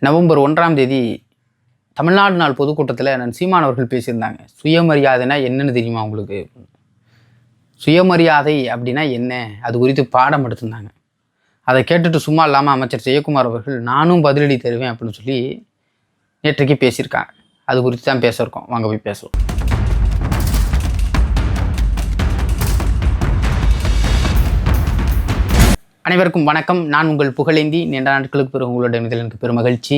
November 1ஆம் தேதி தமிழ்நாடு நாள் பொதுக்கூட்டத்தில் நான் சீமான் அவர்கள் பேசியிருந்தாங்க. சுயமரியாதைனா என்னன்னு தெரியுமா உங்களுக்கு? சுயமரியாதை அப்படின்னா என்ன, அது குறித்து பாடம் எடுத்திருந்தாங்க. அதை கேட்டுட்டு சும்மா இல்லாமல் அமைச்சர் ஜெயக்குமார் அவர்கள் நானும் பதிலடி தருவேன் அப்படின்னு சொல்லி நேற்றைக்கு பேசியிருக்காங்க. அது குறித்து தான் பேச இருக்கோம். வாங்க போய் பேசுவோம். அனைவருக்கும் வணக்கம். நான் உங்கள் புகழேந்தி. நீண்ட நாட்களுக்கு பிறகு உங்களோட எனக்கு பெருமகிழ்ச்சி.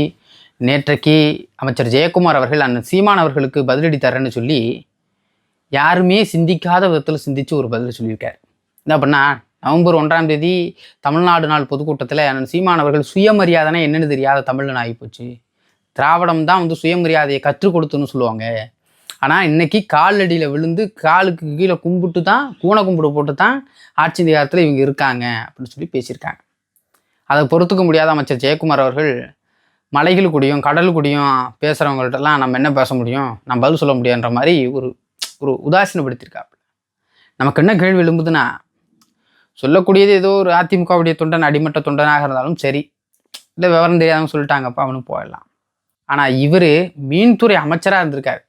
நேற்றைக்கு அமைச்சர் ஜெயக்குமார் அவர்கள் அண்ணன் சீமான் அவர்களுக்கு பதிலடி தரேன்னு சொல்லி யாருமே சிந்திக்காத விதத்தில் சிந்தித்து ஒரு பதில் சொல்லியிருக்கார். என்ன பண்ணால் நவம்பர் 1ஆம் தேதி தமிழ்நாடு நாள் பொதுக்கூட்டத்தில் அண்ணன் சீமான் அவர்கள் சுயமரியாதைனா என்னென்னு தெரியாத தமிழ்னு ஆகிப்போச்சு. திராவிடம் தான் சுயமரியாதையை கற்றுக் கொடுத்துன்னு சொல்லுவாங்க. ஆனால் இன்றைக்கி காலடியில் விழுந்து காலுக்கு கீழே கும்பிட்டு தான் கூனை கும்பிடு போட்டு தான் ஆட்சி அதிகாரத்தில் இவங்க இருக்காங்க அப்படின்னு சொல்லி பேசியிருக்காங்க. அதை பொறுத்துக்க முடியாத அமைச்சர் ஜெயக்குமார் அவர்கள் மலைகள் கூடியும் கடல் கூடியும் பேசுகிறவங்கள்ட்டெல்லாம் நம்ம என்ன பேச முடியும், நம்ம பதில் சொல்ல முடியுன்ற மாதிரி ஒரு உதாசீனப்படுத்தியிருக்காப்புல. நமக்கு என்ன கேள்வி எழும்புதுன்னா, சொல்லக்கூடியது ஏதோ ஒரு அதிமுகவுடைய தொண்டன் அடிமட்ட தொண்டனாக இருந்தாலும் சரி, இல்லை விவரம் தெரியாதவங்க சொல்லிட்டாங்கப்பா அவனும் போயிடலாம். ஆனால் இவர் மீன்துறை அமைச்சராக இருந்திருக்காரு.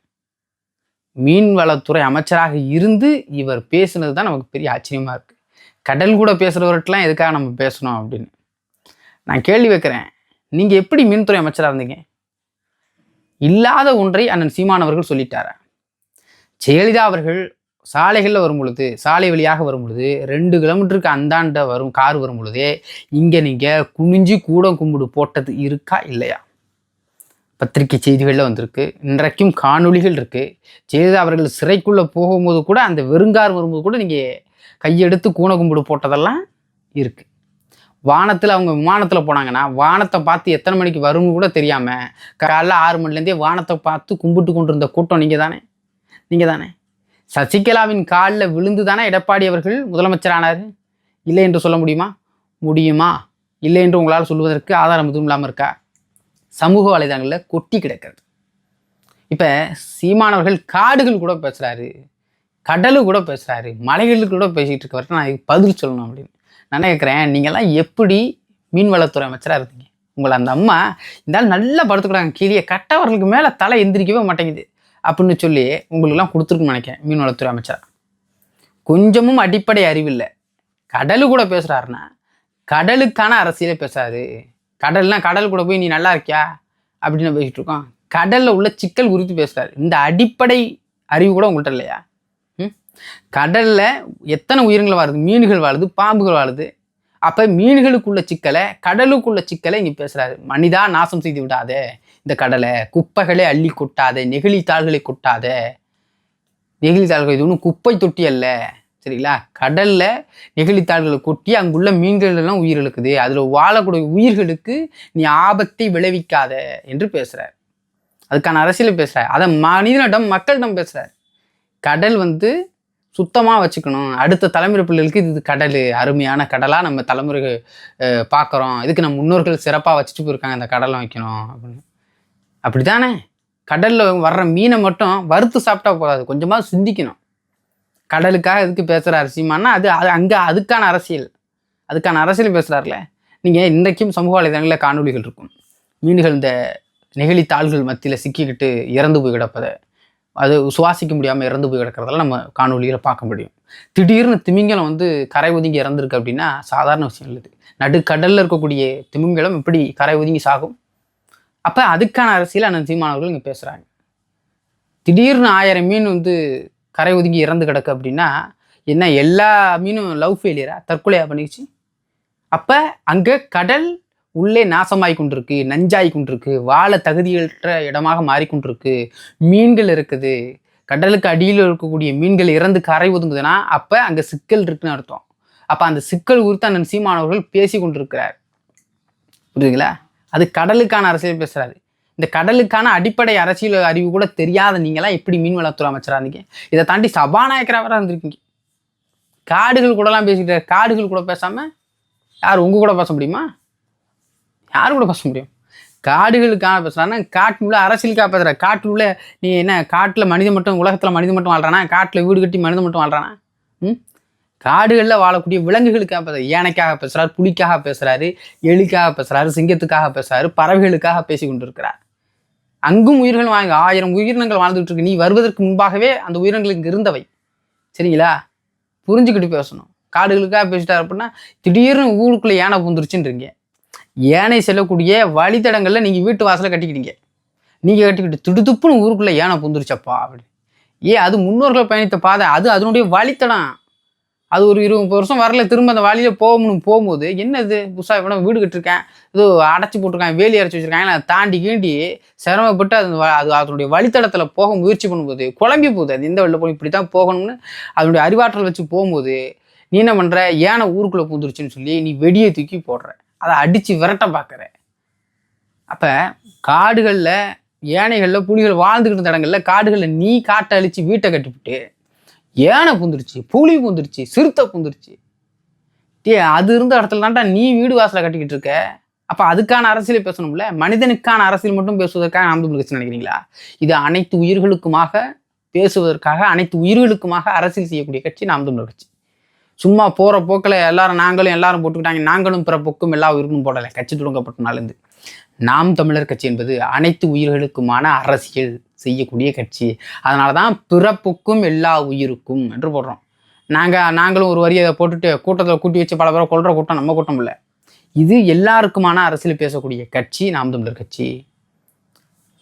மீன்வளத்துறை அமைச்சராக இருந்து இவர் பேசுனது தான் நமக்கு பெரிய ஆச்சரியமாக இருக்குது. கடல் கூட பேசுகிறவர்கிட்டலாம் எதுக்காக நம்ம பேசணும் அப்படின்னு நான் கேள்வி வைக்கிறேன். நீங்கள் எப்படி மீன்துறை அமைச்சராக இருந்தீங்க? இல்லாத ஒன்றை அண்ணன் சீமான் அவர்கள் சொல்லிட்டாரா? ஜெயலலிதா அவர்கள் சாலைகளில் வரும் பொழுது, சாலை வழியாக வரும் பொழுது 2 கிலோமீட்டருக்கு அந்தாண்ட வரும் கார் வரும் பொழுதே இங்கே நீங்கள் குனிஞ்சு கூடம் கும்பிடு போட்டது இருக்கா இல்லையா? பத்திரிகை செய்திகளில் வந்திருக்கு. இன்றைக்கும் காணொலிகள் இருக்குது. ஜெயலலிதா அவர்கள் சிறைக்குள்ளே போகும்போது கூட அந்த வெறுங்கார் வரும்போது கூட நீங்கள் கையெடுத்து கூனை கும்பிடு போட்டதெல்லாம் இருக்குது. வானத்தில் அவங்க விமானத்தில் போனாங்கன்னா வானத்தை பார்த்து எத்தனை மணிக்கு வரும்னு கூட தெரியாமல் காலைல 6 மணிலேருந்தே வானத்தை பார்த்து கும்பிட்டு கொண்டு இருந்த கூட்டம் நீங்கள் தானே. சசிகலாவின் காலில் விழுந்து தானே எடப்பாடி அவர்கள் முதலமைச்சரானார். இல்லை என்று சொல்ல முடியுமா? இல்லை என்று உங்களால் சொல்வதற்கு ஆதாரம் எதுவும் இல்லாமல் இருக்கா? சமூக வலைதளங்களில் கொட்டி கிடக்கிறது. இப்போ சீமானவர்கள் காடுகள் கூட பேசுகிறாரு, கடலு கூட பேசுகிறாரு, மலைகளுக்கு கூட பேசிகிட்டு இருக்கவர்கிட்ட நான் பதில் சொல்லணும் அப்படின்னு நான் கேட்குறேன். நீங்கள்லாம் எப்படி மீன்வளத்துறை அமைச்சராக இருந்தீங்க? உங்களை அந்த அம்மா இருந்தாலும் நல்லா படுத்துக்கிறாங்க, கீழே கட்டவர்களுக்கு மேலே தலை எந்திரிக்கவே மாட்டேங்குது அப்படின்னு சொல்லி உங்களுக்கெல்லாம் கொடுத்துருக்குன்னு நினைக்கிறேன். மீன்வளத்துறை அமைச்சராக கொஞ்சமும் அடிப்படை அறிவில்லை. கடலு கூட பேசுகிறாருன்னா கடலுக்கான அரசியலே பேசுகிறாரு. கடல் கூட போய் நீ நல்லா இருக்கியா அப்படின்னு பேசிகிட்டு இருக்கோம். கடலில் உள்ள சிக்கல் குறித்து பேசுகிறாரு. இந்த அடிப்படை அறிவு கூட உங்கள்கிட்ட இல்லையா? கடலில் எத்தனை உயிரினங்கள் வாழுது, மீன்கள் வாழுது, பாம்புகள் வாழுது. அப்போ மீன்களுக்குள்ள சிக்கலை, கடலுக்குள்ள சிக்கலை இங்கே பேசுகிறாரு. மனிதா நாசம் செய்து விடாதே இந்த கடலை, குப்பைகளை அள்ளி கொட்டாதே, நெகிழித்தாள்களை கொட்டாதே. நெகிழித்தாள்கள் இது ஒன்றும் குப்பை தொட்டி அல்ல, சரிங்களா? கடலில் நெகிழித்தாள்களை கொட்டி அங்குள்ள மீன்கள் எல்லாம் உயிர் இழுக்குது. அதில் வாழக்கூடிய உயிர்களுக்கு நீ ஆபத்தை விளைவிக்காத என்று பேசுகிறார். அதுக்கான அரசியலை பேசுகிறார். அதை மனிதனிடம் மக்களிடம் பேசுகிறார். கடல் சுத்தமாக வச்சுக்கணும், அடுத்த தலைமுறை பிள்ளைகளுக்கு இது கடல் அருமையான கடலாக நம்ம தலைமுறை பார்க்குறோம், இதுக்கு நம்ம முன்னோர்கள் சிறப்பாக வச்சுட்டு போயிருக்காங்க, அந்த கடலை வைக்கணும் அப்படின்னு. அப்படி தானே? கடலில் வர்ற மீனை மட்டும் வறுத்து சாப்பிட்டா போகாது, கொஞ்சமாக சிந்திக்கணும். கடலுக்காக எதுக்கு பேசுகிறார் சீமான்னா அது அங்கே அதுக்கான அரசியல் பேசுகிறார்ல. நீங்கள் இன்றைக்கும் சமூக வலைதளங்களில் காணொலிகள் இருக்கும். மீன்கள் இந்த நெகிழித்தாள்கள் மத்தியில் சிக்கிக்கிட்டு இறந்து போய் கிடப்பதை, அது சுவாசிக்க முடியாமல் இறந்து போய் கிடக்கிறதெல்லாம் நம்ம காணொலியில் பார்க்க முடியும். திடீர்னு திமிங்கலம் கரை ஒதுங்கி இறந்துருக்கு அப்படின்னா சாதாரண விஷயம் இல்லை. நடுக்கடலில் இருக்கக்கூடிய திமிங்கலம் எப்படி கரை ஒதுங்கி சாகும்? அப்போ அதுக்கான அரசியல் அண்ணன் சீமானவர்கள் இங்கே பேசுகிறாங்க. திடீர்னு 1000 மீன் கரை ஒதுங்கி இறந்து கிடக்கு அப்படின்னா என்ன, எல்லா மீனும் லவ் ஃபெயிலியரா, தற்கொலையாக பண்ணிடுச்சு? அப்போ அங்கே கடல் உள்ளே நாசமாகி கொண்டிருக்கு, நஞ்சாகி கொண்டிருக்கு, வாழ தகுதியற்ற இடமாக மாறிக்கொண்டிருக்கு, மீன்கள் இருக்குது. கடலுக்கு அடியில் இருக்கக்கூடிய மீன்கள் இறந்து கரை ஒதுங்குதுன்னா அப்போ அங்கே சிக்கல் இருக்குன்னு அர்த்தம். அப்போ அந்த சிக்கல் குறித்து அண்ணன் சீமானவர்கள் பேசி கொண்டிருக்கிறார். புரியுதுங்களா? அது கடலுக்கான அரசியல் பேசுகிறாரு. இந்த கடலுக்கான அடிப்படை அரசியல் அறிவு கூட தெரியாத நீங்களாம் எப்படி மீன்வளத்துறை அமைச்சராக இருந்தீங்க? இதை தாண்டி சபாநாயகராக இருந்திருக்கீங்க. காடுகள் கூடலாம் பேசிக்கிட்டார். காடுகள் கூட பேசாமல் யார் உங்கள் கூட பேச முடியுமா? யாரு கூட பேச முடியும்? காடுகளுக்காக பேசுகிறான்னா காட்டுள்ள அரசியலுக்காக பேசுகிற. காட்டுள்ள நீ என்ன, காட்டில் மனிதன் மட்டும், உலகத்தில் மனிதன் மட்டும் வாழ்றானா? காட்டில் வீடு கட்டி மனிதன் மட்டும் வாழ்றானா? காடுகளில் வாழக்கூடிய விலங்குகளுக்காக பேசுறாரு, யானைக்காக பேசுறாரு, புலிக்காக பேசுறாரு, எலிக்காக பேசுறாரு, சிங்கத்துக்காக பேசுறாரு, பறவைகளுக்காக பேசி கொண்டிருக்கிறார். அங்கும் உயிர்கள் 1000 உயிரினங்கள் வாழ்ந்துகிட்டு இருக்கு. நீ வருவதற்கு முன்பாகவே அந்த உயிரினங்கள் இங்கே இருந்தவை. சரிங்களா? புரிஞ்சுக்கிட்டு பேசணும். காடுகளுக்காக பேசிட்டார் அப்படின்னா திடீர்னு ஊருக்குள்ளே யானை பூந்துருச்சுன்றீங்க. யானை செல்லக்கூடிய வழித்தடங்களில் நீங்கள் வீட்டு வாசலை கட்டிக்கிட்டீங்க. நீங்கள் கட்டிக்கிட்டு திடுதுப்புன்னு ஊருக்குள்ளே யானை பூந்துருச்சப்பா அப்படி. அது முன்னோர்கள் பயணித்த பாதை, அது அதனுடைய வழித்தடம். அது ஒரு 20 வருஷம் வரல, திரும்ப அந்த வழியில் போகும்போது என்னது புதுசாக இவனை வீடு கட்டிருக்கேன், ஏதோ அடைச்சி போட்டிருக்காங்க, வேலி அடைச்சி வச்சுருக்காங்க, அதை தாண்டி கீண்டி சிரமப்பட்டு அது அதனுடைய வழித்தடத்தில் போக முயற்சி பண்ணும்போது குழம்பி போகுது. அது எந்த வழியில் போய் இப்படி தான் போகணும்னு அதனுடைய அறிவாற்றல் வச்சு போகும்போது நீ என்ன பண்ணுற, யானை ஊருக்குள்ளே பூந்துருச்சுன்னு சொல்லி நீ வெடியை தூக்கி போடுற, அதை அடித்து விரட்ட பார்க்குற. அப்போ காடுகளில் யானைகளில் புலிகள் வாழ்ந்துக்கிட்டு இருந்த இடங்களில் காடுகளில் நீ காட்டை அழித்து வீட்டை கட்டிவிட்டு யானை பூந்துருச்சு, புலி பூந்துருச்சு, சிறுத்தை பூந்துருச்சு. அது இருந்த இடத்துல தான்டா நீ வீடு வாசலை கட்டிக்கிட்டு இருக்க. அப்போ அதுக்கான அரசியலை பேசணும்ல. மனிதனுக்கான அரசியல் மட்டும் பேசுவதற்காக நாம் தமிழர் கட்சி நினைக்கிறீங்களா? இது அனைத்து உயிர்களுக்குமாக பேசுவதற்காக, அனைத்து உயிர்களுக்குமாக அரசியல் செய்யக்கூடிய கட்சி நாம் தமிழர் கட்சி. சும்மா போகிற போக்கில் எல்லாரும் போட்டுக்கிட்டாங்க. நாங்களும் பிற பொக்கும் எல்லா உயிருக்கும் போடலை. கட்சி தொடங்கப்பட்ட நாள்லேருந்து நாம் தமிழர் கட்சி என்பது அனைத்து உயிர்களுக்குமான அரசியல் செய்யக்கூடிய கட்சி. அதனால தான் பிறப்புக்கும் எல்லா உயிருக்கும் என்று போடுறோம். நாங்களும் ஒரு வரியை போட்டுட்டு கூட்டத்தில் கூட்டி வச்சு பல பேரை கொள்கிற கூட்டம் நம்ம கூட்டம் இல்லை. இது எல்லாருக்குமான அரசியல் பேசக்கூடிய கட்சி நாம் தமிழர் கட்சி.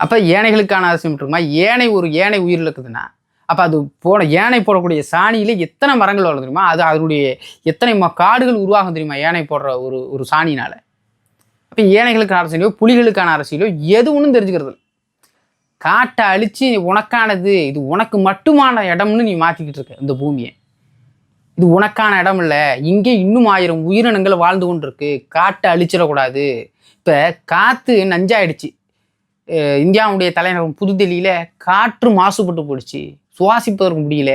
அப்போ ஏனைகளுக்கான அரசியல் இருக்குமா? ஒரு ஏனை உயிர் இருக்குதுன்னா அப்போ அது யானை போடக்கூடிய சாணியில் எத்தனை மரங்கள் வளரும் தெரியுமா? அது அதனுடைய எத்தனை காடுகள் உருவாகும் தெரியுமா? யானை போடுற ஒரு சாணினால். அப்போ ஏனைகளுக்கான அரசியலோ புலிகளுக்கான அரசியலோ எது ஒன்றும் தெரிஞ்சுக்கிறது. காட்டை அழித்து உனக்கானது, இது உனக்கு மட்டுமான இடம்னு நீ மாற்றிக்கிட்டு இருக்க. இந்த பூமியை இது உனக்கான இடம் இல்லை, இங்கே இன்னும் 1000 உயிரினங்கள் வாழ்ந்து கொண்டு இருக்கு, காட்டை அழிச்சிடக்கூடாது. இப்போ காற்று நஞ்சாயிடுச்சு. இந்தியாவுடைய தலைநகரம் புதுடெல்லியில் காற்று மாசுபட்டு போயிடுச்சு, சுவாசிப்பதற்கு முடியல,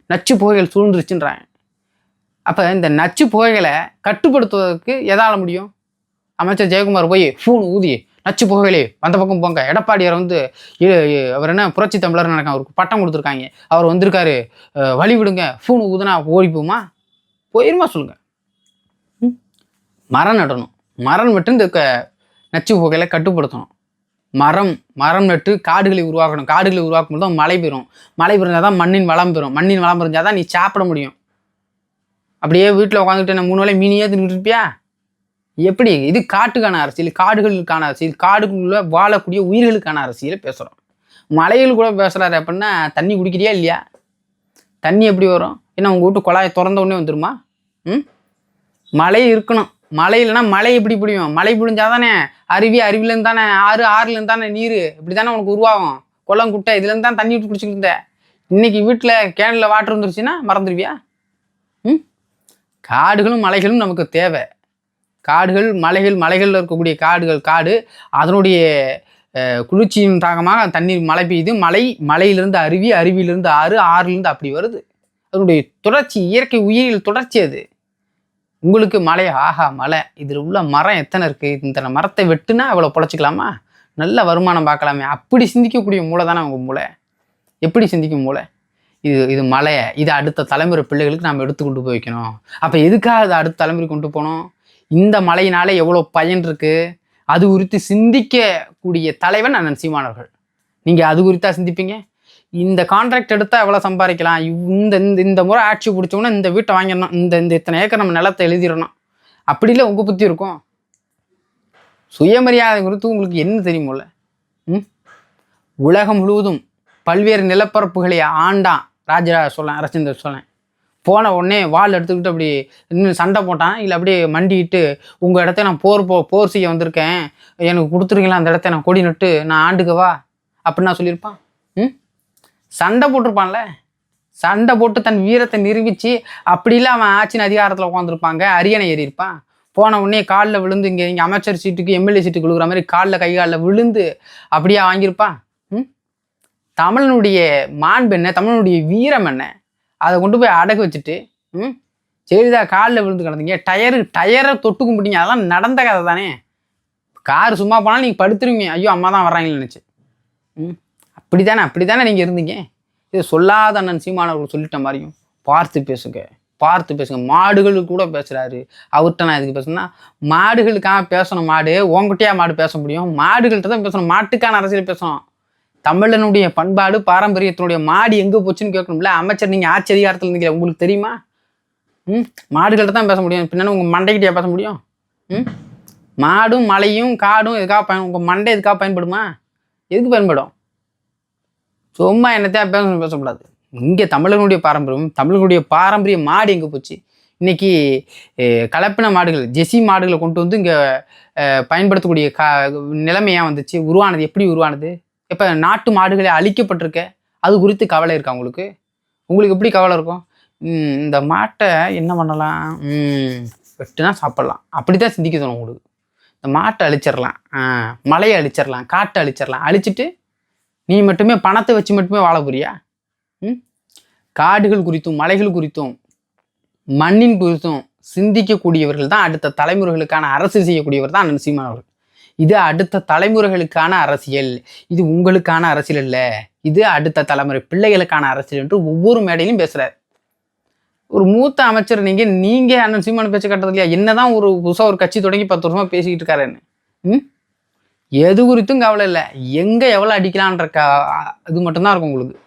நச்சு புகைகள் சூழ்ந்துருச்சுன்றாங்க. அப்போ இந்த நச்சு புகைகளை கட்டுப்படுத்துவதற்கு எதால முடியும்? அமைச்சர் ஜெயக்குமார் போய் ஃபோன் ஊதி நச்சு புகைகளே அந்த பக்கம் போங்க, எடப்பாடியார் அவர் என்ன புரட்சி தமிழர் நடக்க அவருக்கு பட்டம் கொடுத்துருக்காங்க, அவர் வந்திருக்காரு, வழி விடுங்க, ஃபோன் ஊதுனா ஓடிப்போமா? போயிருமா சொல்லுங்க. மரம் நடணும், மரம் நட்டு இந்த நச்சு புகைகளை கட்டுப்படுத்தணும். மரம் நட்டு காடுகளை உருவாக்கணும். காடுகளை உருவாக்கும் போது தான் மழை பெறும். மழை பெறுந்தால் தான் மண்ணின் வளம் பெறும். மண்ணின் வளம் பெறுஞ்சால் தான் நீ சாப்பிட முடியும். அப்படியே வீட்டில் உட்காந்துக்கிட்டு நான் 3 வேளை மீனியே தின்னுட்டு இருப்பியா? எப்படி? இது காட்டுக்கான அரசியல், காடுகளுக்கான அரசியல், காடுக்குள்ள வாழக்கூடிய உயிர்களுக்கான அரசியலை பேசுகிறோம். மலைகள் கூட பேசுகிறாரு அப்படின்னா தண்ணி குடிக்கிறியா இல்லையா? தண்ணி எப்படி வரும்? ஏன்னா உங்கள் வீட்டு குழாயை திறந்த உடனே வந்துடுமா? மழை இருக்கணும். மழை இல்லைன்னா மழை எப்படி பிடிக்கும்? மழை பிடிஞ்சால் தானே அருவிலேருந்து தானே ஆறுலேருந்து தானே நீர் இப்படி தானே உனக்கு உருவாகும். குளம் குட்டை இதுலேருந்து தான் தண்ணி விட்டு குடிச்சிக்கிட்டு இருந்தேன். இன்னைக்கு வீட்டில் கேனில் வாட்டர் வந்துருச்சுன்னா மறந்துடுவியா? காடுகளும் மலைகளும் நமக்கு தேவை. காடுகள் மலைகளில் இருக்கக்கூடிய காடு அதனுடைய குளிர்ச்சியின் தாக்கமாக தண்ணீர் மழை பெய்யுது. மலையிலிருந்து அருவியிலிருந்து ஆறுலேருந்து அப்படி வருது. அதனுடைய தொடர்ச்சி, இயற்கை உயிரியல் தொடர்ச்சி அது. உங்களுக்கு மலை, ஆஹா மலை, இதில் உள்ள மரம் எத்தனை இருக்குது, இந்த மரத்தை வெட்டுனா அவ்வளோ பொழைச்சிக்கலாமா, நல்ல வருமானம் பார்க்கலாமே, அப்படி சிந்திக்கக்கூடிய மூளை தானே உங்கள் மூளை. எப்படி சிந்திக்கும் மூளை? இது மலை, இது அடுத்த தலைமுறை பிள்ளைகளுக்கு நாம் எடுத்து கொண்டு போய் வைக்கணும். அப்போ எதுக்காக அதை அடுத்த தலைமுறை கொண்டு போகணும்? இந்த மலையினால எவ்வளோ பயன் இருக்குது அது குறித்து சிந்திக்கக்கூடிய தலைவன் அண்ணன் சீமான் அவர்கள். நீங்கள் அது குறித்தா சிந்திப்பீங்க? இந்த கான்ட்ராக்ட் எடுத்தால் எவ்வளோ சம்பாதிக்கலாம், இந்த முறை ஆட்சி பிடிச்சோன்னா இந்த வீட்டை வாங்கிடணும், இந்த இத்தனை ஏக்கர் நம்ம நிலத்தை எழுதிடணும், அப்படி இல்லை உங்கள் புத்தி இருக்கும். சுயமரியாதை குறித்து உங்களுக்கு என்ன தெரியுமோல? உலகம் முழுவதும் பல்வேறு நிலப்பரப்புகளை ஆண்டான் ராஜேந்திர சோழன். போன உடனே வாள் எடுத்துக்கிட்டு அப்படி இன்னும் சண்டை போட்டான், இல்லை அப்படியே மண்டிக்கிட்டு உங்கள் இடத்த நான் போர் செய்ய வந்திருக்கேன், எனக்கு கொடுத்துருக்கீங்களா அந்த இடத்த நான் கொடி நட்டு நான் ஆண்டுக்கவா அப்படின்னு சொல்லியிருப்பான். சண்டை போட்டிருப்பான்ல, சண்டை போட்டு தன் வீரத்தை நிரூபித்து அப்படி இல்லை அவன் ஆட்சியின் அதிகாரத்தில் உட்காந்துருப்பாங்க, அரியணை ஏறியிருப்பான். போன உடனே காலில் விழுந்து இங்கே அமைச்சர் சீட்டுக்கு எம்எல்ஏ சீட்டுக்கு கொடுக்குற மாதிரி கை காலில் விழுந்து அப்படியே வாங்கியிருப்பான். தமிழனுடைய மாண்பு என்ன, தமிழனுடைய வீரம் என்ன, அதை கொண்டு போய் அடகு வச்சுட்டு சரிதான் காலில் விழுந்து கிடந்தீங்க, டயரை தொட்டு கும்பிட்டீங்க, அதெல்லாம் நடந்த கதை தானே. கார் சும்மா போனாலும் நீங்கள் படுத்துருவீங்க, ஐயோ அம்மா தான் வர்றாங்கன்னு நினச்சி. அப்படி தானே நீங்கள் இருந்தீங்க. இது சொல்லாத அண்ணன் சீமான் அவர்கள் சொல்லிட்ட மாதிரியும் பார்த்து பேசுங்க, பார்த்து பேசுங்க. மாடுகளுக்கு கூட பேசுகிறாரு. அவர்கிட்ட நான் எதுக்கு பேசணும்னா, மாடுகளுக்காக பேசணும். மாடு உங்ககிட்டயா மாடு பேச முடியும்? மாடுகள்கிட்ட தான் பேசணும். மாட்டுக்கான அரசியல் பேசணும். தமிழனுடைய பண்பாடு பாரம்பரியத்தினுடைய மாடு எங்கே போச்சுன்னு கேட்கணும்ல. அமைச்சர் நீங்கள் ஆட்சி அதிகாரத்தில் இருந்தீங்க, உங்களுக்கு தெரியுமா? மாடுகள்கிட்ட தான் பேச முடியும். பின்னாடி உங்கள் மண்டைக்கிட்டே பேச முடியும்? மாடும் மலையும் காடும் எதுக்காக உங்கள் மண்டை எதுக்காக பயன்படுமா? எதுக்கு பயன்படும்? சும்மா என்னத்தையா பேசக்கூடாது. இங்கே தமிழர்களுடைய பாரம்பரிய மாடு எங்கே போச்சு? இன்னைக்கு கலப்பின மாடுகள், ஜெர்சி மாடுகளை கொண்டு வந்து இங்கே பயன்படுத்தக்கூடிய நிலைமையாக வந்துச்சு. உருவானது எப்படி உருவானது? இப்போ நாட்டு மாடுகளை அழிக்கப்பட்டிருக்க, அது குறித்து கவலை இருக்கா உங்களுக்கு? உங்களுக்கு எப்படி கவலை இருக்கும்? இந்த மாட்டை என்ன பண்ணலாம், வெட்டுனா சாப்பிட்லாம், அப்படி தான் சிந்திக்க தோணும் உங்களுக்கு. இந்த மாட்டை அழிச்சிடலாம், மலையை அழிச்சிடலாம், காட்டை அழிச்சிடலாம், அழிச்சிட்டு நீ மட்டுமே பணத்தை வச்சு மட்டுமே வாழ போறியா? காடுகள் குறித்தும் மலைகள் குறித்தும் மண்ணின் குறித்தும் சிந்திக்கக்கூடியவர்கள் தான் அடுத்த தலைமுறைகளுக்கான அரசியல் செய்யக்கூடியவர் தான் அண்ணன் சீமான் அவர்கள். இது அடுத்த தலைமுறைகளுக்கான அரசியல், இது உங்களுக்கான அரசியல் இல்லை, இது அடுத்த தலைமுறை பிள்ளைகளுக்கான அரசியல் என்று ஒவ்வொரு மேடையிலும் பேசுறாரு. ஒரு மூத்த அமைச்சர் நீங்க அண்ணன் சீமான் பேச்சு கட்டுறது இல்லையா? என்னதான் ஒரு புதுசாக ஒரு கட்சி தொடங்கி 10 வருஷமா பேசிக்கிட்டு இருக்காருன்னு. எது குறித்தும் கவலை இல்லை. எங்கே எவ்வளோ அடிக்கலான்ற இது மட்டும்தான் இருக்கும் உங்களுக்கு.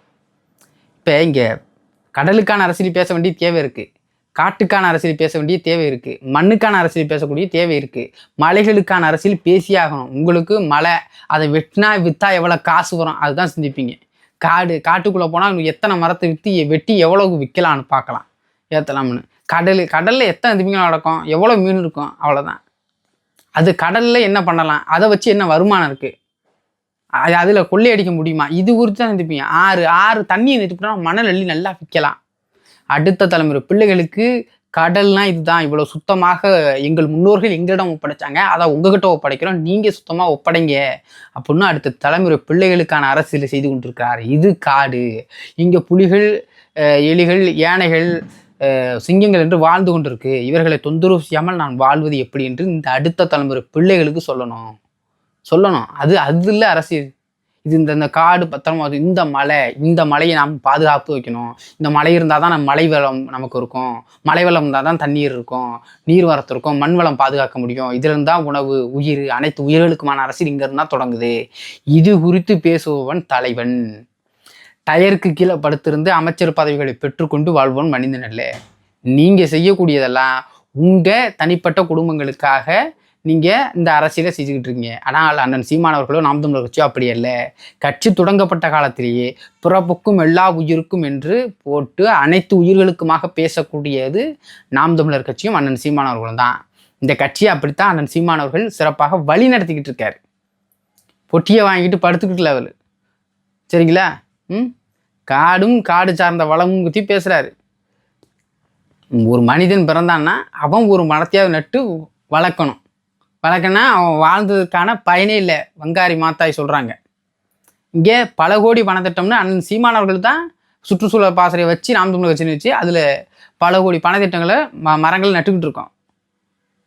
இப்போ இங்கே கடலுக்கான அரசியல் பேச வேண்டிய தேவை இருக்குது, காட்டுக்கான அரசியல் பேச வேண்டிய தேவை இருக்குது, மண்ணுக்கான அரசியல் பேசக்கூடிய தேவை இருக்குது, மலைகளுக்கான அரசியல் பேசியாகணும். உங்களுக்கு மலை, அதை வெட்டினா விற்றா எவ்வளோ காசு வரும் அதுதான் சிந்திப்பீங்க. காட்டுக்குள்ளே போனால் எத்தனை மரத்தை வெட்டி எவ்வளோக்கு விற்கலான்னு பார்க்கலாம், ஏற்றலாம்னு. கடலில் எத்தனை திமிங்கலம் நடக்கும், எவ்வளோ மீன் இருக்கும், அவ்வளோதான். அது கடலில் என்ன பண்ணலாம், அதை வச்சு என்ன வருமானம் இருக்குது, அதில் கொள்ளையடிக்க முடியுமா, இது குறித்து தான் சிந்திப்பீங்க. ஆறு தண்ணியை நிறுத்தினா மணல் அள்ளி நல்லா விற்கலாம். அடுத்த தலைமுறை பிள்ளைகளுக்கு கடல்னா இதுதான், இவ்வளோ சுத்தமாக எங்கள் முன்னோர்கள் எங்களிடம் ஒப்படைச்சாங்க, அதை உங்ககிட்ட ஒப்படைக்கிறோம், நீங்கள் சுத்தமாக ஒப்படைங்க அப்படின்னு அடுத்த தலைமுறை பிள்ளைகளுக்கான அரசியலை செய்து கொண்டிருக்கிறார். இது காடு. இங்கே புலிகள், எலிகள், யானைகள், சிங்கங்கள் என்று வாழ்ந்து கொண்டிருக்கு. இவர்களை தொந்தரவு செய்யாமல் நான் வாழ்வது எப்படி என்று இந்த அடுத்த தலைமுறை பிள்ளைகளுக்கு சொல்லணும். அது இல்லை அரசியல். இது இந்த காடு பத்திரமா, இந்த மலையை நாம் பாதுகாப்பு வைக்கணும். இந்த மலை இருந்தால் தான் மழை வளம் நமக்கு இருக்கும், மழை வளம் இருந்தால் தான் தண்ணீர் இருக்கும், நீர் வரத்து இருக்கும், மண் வளம் பாதுகாக்க முடியும். இதில் இருந்தால் உணவு, உயிர், அனைத்து உயிர்களுக்குமான அரசியல் இங்கே இருந்தால் தொடங்குது. இது குறித்து பேசுபவன் தலைவன். டயருக்கு கீழே படுத்திருந்து அமைச்சர் பதவிகளை பெற்றுக்கொண்டு வாழ்வோன் மனிதன் அல்ல. நீங்கள் செய்யக்கூடியதெல்லாம் உங்கள் தனிப்பட்ட குடும்பங்களுக்காக நீங்கள் இந்த அரசியலை செஞ்சுக்கிட்டு இருக்கீங்க. ஆனால் அண்ணன் சீமான் அவர்களோ நாம் தமிழர் கட்சியோ அப்படி அல்ல. கட்சி தொடங்கப்பட்ட காலத்திலேயே பிறப்புக்கும் எல்லா உயிருக்கும் என்று போட்டு அனைத்து உயிர்களுக்குமாக பேசக்கூடியது நாம் தமிழர் கட்சியும் அண்ணன் சீமான் அவர்களும் தான். இந்த கட்சியை அப்படித்தான் அண்ணன் சீமான் அவர்கள் சிறப்பாக வழி நடத்திக்கிட்டு இருக்காரு. பொட்டியை வாங்கிட்டு படுத்துக்கிட்டு லெவலு, சரிங்களா? காடு சார்ந்த வளமும் பற்றி பேசுகிறாரு. ஒரு மனிதன் பிறந்தான்னா அவன் ஒரு மரத்தையாவது நட்டு வளர்க்கணும்னா அவன் வாழ்ந்ததுக்கான பயனே இல்லை. வங்காரி மாத்தாய் சொல்கிறாங்க. இங்கே பல கோடி பணத்திட்டம்னு அண்ணன் சீமானவர்கள் தான் சுற்றுச்சூழல் பாசறையை வச்சு நாம் தமிழர் கட்சின்னு வச்சு அதில் பல கோடி பணத்திட்டங்களை மரங்கள் நட்டுக்கிட்டு இருக்கோம்.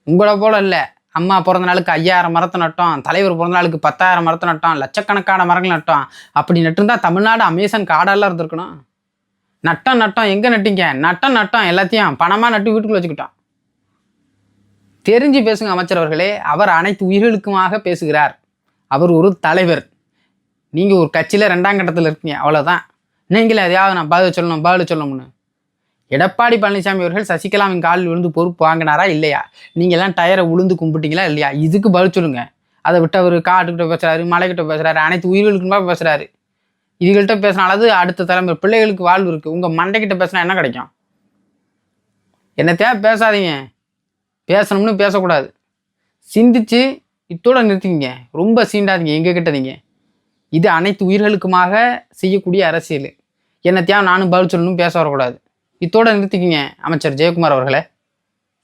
உங்களை போல இல்லை. அம்மா பிறந்த நாளுக்கு 5000 மரத்தை நட்டோம், தலைவர் பிறந்த நாளுக்கு 10,000 மரத்தை நட்டோம், லட்சக்கணக்கான மரங்கள் நட்டோம். அப்படி நட்டுருந்தா தமிழ்நாடு அமேசான் காடெல்லாம் இருந்திருக்கணும். நட்டம் எங்கே நட்டிங்க? நட்டம் எல்லாத்தையும் பணமாக நட்டு வீட்டுக்குள்ள வச்சுக்கிட்டோம். தெரிஞ்சு பேசுங்க அமைச்சர் அவர்களே. அவர் அனைத்து உயிர்களுக்குமாக பேசுகிறார். அவர் ஒரு தலைவர். நீங்கள் ஒரு கட்சியில் 2ஆம் கட்டத்தில் இருக்கீங்க, அவ்வளோதான். நீங்களே எதையாவது நான் பதில் சொல்லணும்னு. எடப்பாடி பழனிசாமி அவர்கள் சசிகலாவின் காலில் விழுந்து பொறுப்பு வாங்கினாரா இல்லையா? நீங்கள்லாம் டயரை உளுந்து கும்பிட்டீங்களா இல்லையா? இதுக்கு பதில் சொல்லுங்க. அதை விட்டு அவர் காட்டுக்கிட்ட பேசுகிறாரு, மலைக்கிட்ட பேசுகிறாரு, அனைத்து உயிர்களுக்குமா பேசுகிறாரு. இதுகள்கிட்ட பேசினாலாவது அடுத்த தலைமுறை பிள்ளைகளுக்கு வாழ்வு இருக்குது. உங்கள் மண்டைக்கிட்ட பேசினா என்ன கிடைக்கும்? என்னத்தையா பேசாதீங்க. பேசணும்னு பேசக்கூடாது. சிந்திச்சு இத்தோட நிறுத்திக்கிங்க. ரொம்ப சீண்டாதீங்க எங்கள் கிட்டதீங்க. இது அனைத்து உயிர்களுக்குமாக செய்யக்கூடிய அரசியல். என்னத்தையா நானும் பதில் சொல்லணும் பேச வரக்கூடாது. இத்தோட நிறுத்திக்கிங்க அமைச்சர் ஜெயக்குமார் அவர்களே.